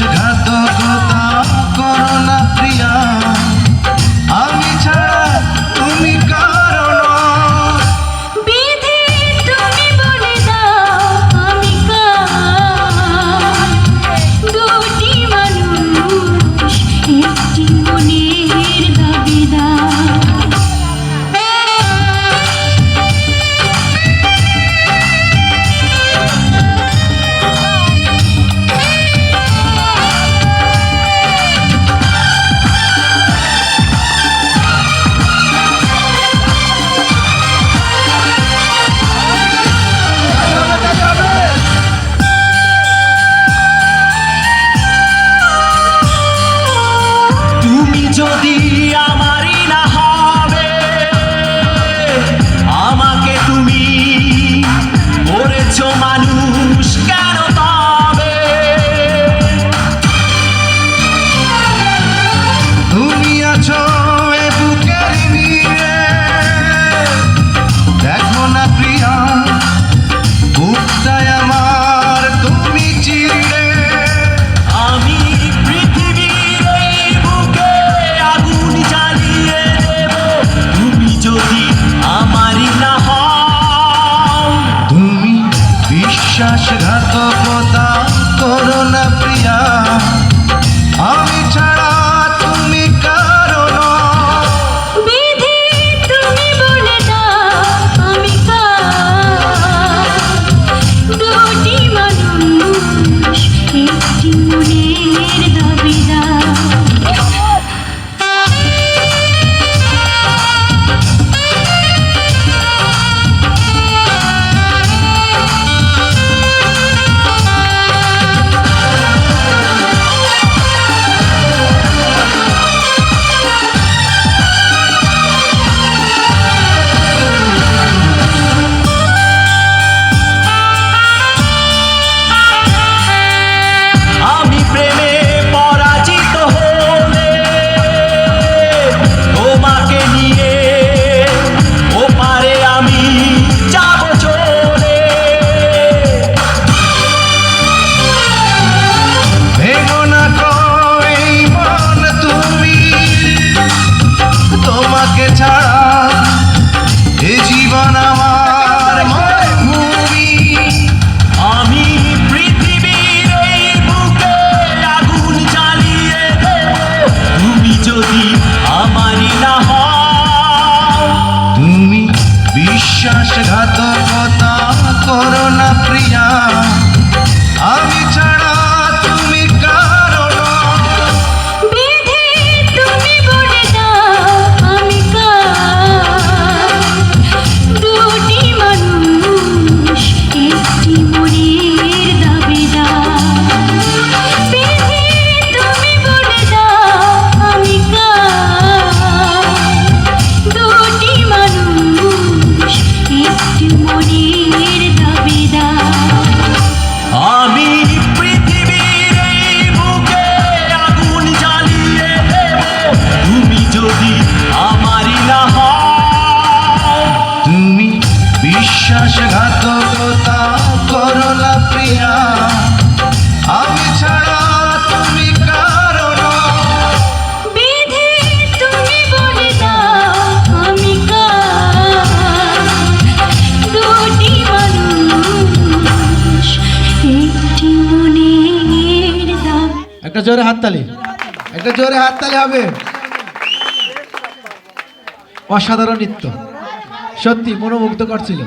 বিশ্বাসঘাতকতা করো না প্রিয়া, আমি ছাড়া তুমি কারো নও। বিধি তুমি বলে দাও আমি কার, দুটি মানুষ একটি মনের দাবিদার। যদি আমারই না হবে, আমাকে তুমি করেছো মানুষ কেন তবে? তুমি আছো এ বুকের নীড়ে, দেখো না প্রিয়া বুকটায় আমার তুমি চিড়ে। আমি পৃথিবীর এই বুকে আগুন জ্বালিয়ে দেব, তুমি যদি আমারই না হও। তুমি বিশ্বাসঘাতকতা করো না প্রিয়া, আমি ছাড়া তুমি কারো নও। বিধি তুমি বলে দাও আমি কার, দুটি মানুষ একটি মনের দাবিদার। আমি প্রেমে পরাজিত হলে তোমাকে নিয়ে ওপারে আমি যাব চলে। ভেঙো না গো এই মন তুমি, তোমাকে ছাড়া এ জীবন আমার মরুভূমি। আমি পৃথিবীর এই বুকে আগুন জ্বালিয়ে দেব, তুমি যদি আমারই না হও। তুমি বিশ্বাসঘাতকতা করো না প্রিয়া, আমি ছাড়া তুমি কারো নও। বিধি তুমি বলে দাও আমি কার, দুটি মানুষ একটি মনের দাবিদার। বিধি তুমি বলে দাও আমি কার, দুটি মানুষ একটি মনের দাবিদার। আমি পৃথিবীর এই বুকে আগুন জ্বালিয়ে দেব, তুমি যদি আমারই না হও। তুমি বিশ্বাসঘাতকতা করো না প্রিয়া, আমি ছাড়া তুমি কারো নও। বিধি তুমি বলে দাও আমি কার, দুটি মানুষ একটি মনের দাবি। একটা জোরে হাততালি, একটা জোরে হাততালি হবে। অসাধারণ নৃত্য, সত্যি মনোমুগ্ধকর ছিল।